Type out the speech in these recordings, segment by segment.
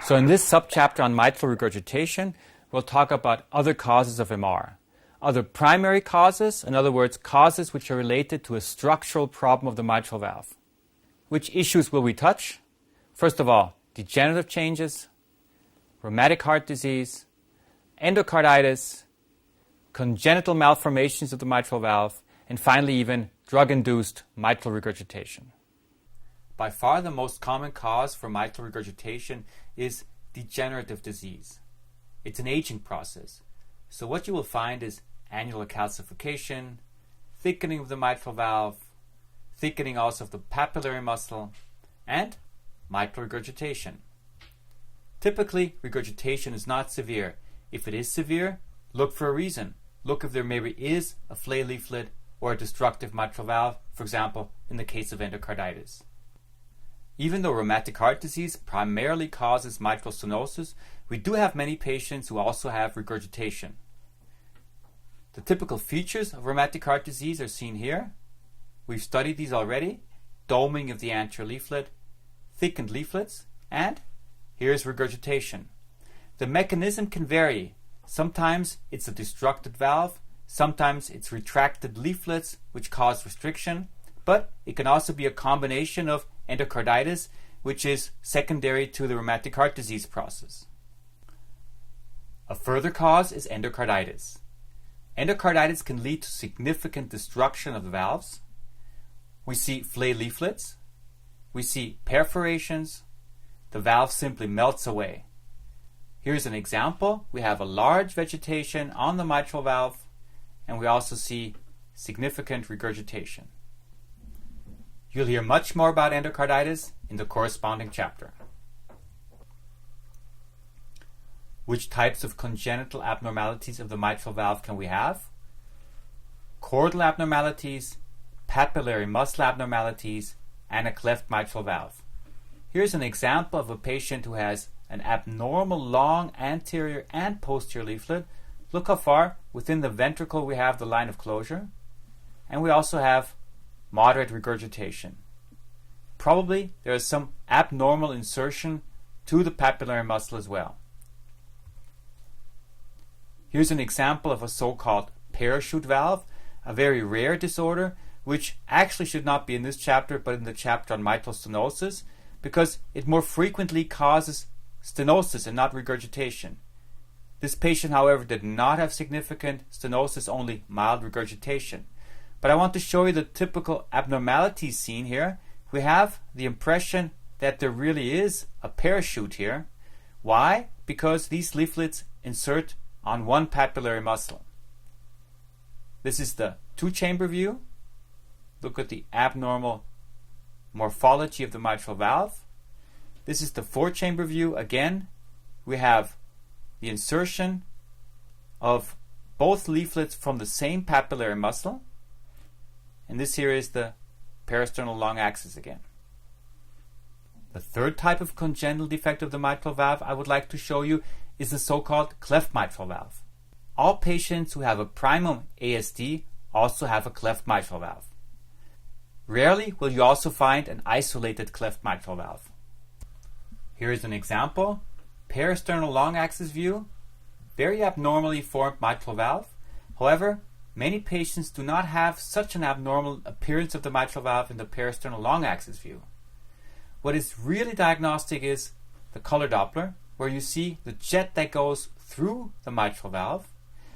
So in this subchapter on mitral regurgitation, we'll talk about other causes of MR. Other primary causes, in other words, causes which are related to a structural problem of the mitral valve. Which issues will we touch? First of all, degenerative changes, rheumatic heart disease, endocarditis, congenital malformations of the mitral valve, and finally even drug-induced mitral regurgitation. By far the most common cause for mitral regurgitation is degenerative disease. It's an aging process. So what you will find is annular calcification, thickening of the mitral valve, thickening also of the papillary muscle, and mitral regurgitation. Typically, regurgitation is not severe. If it is severe, look for a reason. Look if there maybe is a flay leaflet or a destructive mitral valve, for example, in the case of endocarditis. Even though rheumatic heart disease primarily causes mitral stenosis, we do have many patients who also have regurgitation. The typical features of rheumatic heart disease are seen here. We've studied these already. Doming of the anterior leaflet, thickened leaflets, and here's regurgitation. The mechanism can vary. Sometimes it's a destructed valve, sometimes it's retracted leaflets which cause restriction, but it can also be a combination of endocarditis, which is secondary to the rheumatic heart disease process. A further cause is endocarditis. Endocarditis can lead to significant destruction of the valves. We see flay leaflets, we see perforations, the valve simply melts away. Here's an example. We have a large vegetation on the mitral valve, and we also see significant regurgitation. You'll hear much more about endocarditis in the corresponding chapter. Which types of congenital abnormalities of the mitral valve can we have? Chordal abnormalities, papillary muscle abnormalities, and a cleft mitral valve. Here's an example of a patient who has an abnormal long anterior and posterior leaflet. Look how far within the ventricle we have the line of closure. And we also have moderate regurgitation. Probably there is some abnormal insertion to the papillary muscle as well. Here's an example of a so-called parachute valve, a very rare disorder which actually should not be in this chapter but in the chapter on mitral stenosis because it more frequently causes stenosis and not regurgitation. This patient, however, did not have significant stenosis, only mild regurgitation. But I want to show you the typical abnormalities seen here. We have the impression that there really is a parachute here. Why? Because these leaflets insert on one papillary muscle. This is the two-chamber view. Look at the abnormal morphology of the mitral valve. This is the four-chamber view. Again, we have the insertion of both leaflets from the same papillary muscle. And this here is the parasternal long axis again. The third type of congenital defect of the mitral valve I would like to show you is the so-called cleft mitral valve. All patients who have a primum ASD also have a cleft mitral valve. Rarely will you also find an isolated cleft mitral valve. Here is an example. Parasternal long axis view. Very abnormally formed mitral valve. However, many patients do not have such an abnormal appearance of the mitral valve in the parasternal long axis view. What is really diagnostic is the color Doppler, where you see the jet that goes through the mitral valve,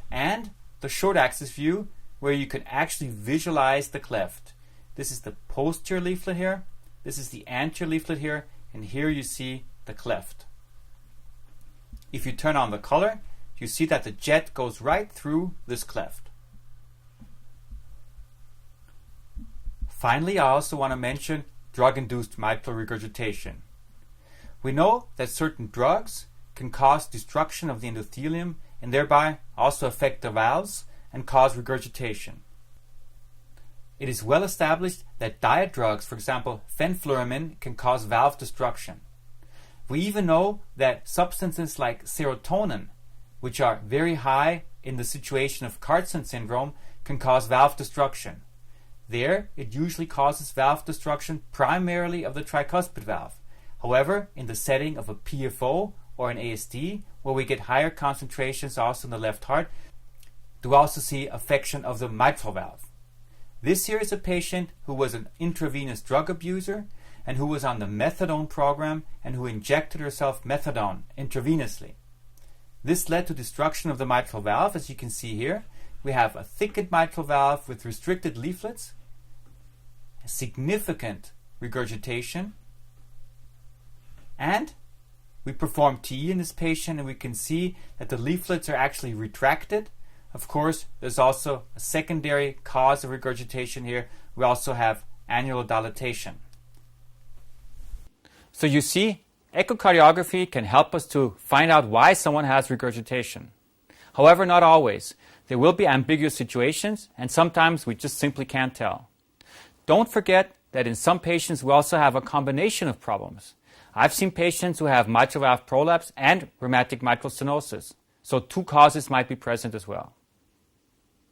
and the short axis view, where you can actually visualize the cleft. This is the posterior leaflet here, this is the anterior leaflet here, and here you see the cleft. If you turn on the color, you see that the jet goes right through this cleft. Finally, I also want to mention drug-induced mitral regurgitation. We know that certain drugs can cause destruction of the endothelium and thereby also affect the valves and cause regurgitation. It is well established that diet drugs, for example fenfluramine, can cause valve destruction. We even know that substances like serotonin, which are very high in the situation of Carson syndrome, can cause valve destruction. There, it usually causes valve destruction primarily of the tricuspid valve. However, in the setting of a PFO or an ASD, where we get higher concentrations also in the left heart, do also see affection of the mitral valve. This here is a patient who was an intravenous drug abuser and who was on the methadone program and who injected herself methadone intravenously. This led to destruction of the mitral valve, as you can see here. We have a thickened mitral valve with restricted leaflets, a significant regurgitation, and we perform TE in this patient and we can see that the leaflets are actually retracted. Of course, there's also a secondary cause of regurgitation here. We also have annular dilatation. So you see, echocardiography can help us to find out why someone has regurgitation. However, not always. There will be ambiguous situations, and sometimes we just simply can't tell. Don't forget that in some patients we also have a combination of problems. I've seen patients who have mitral valve prolapse and rheumatic mitral stenosis, so two causes might be present as well.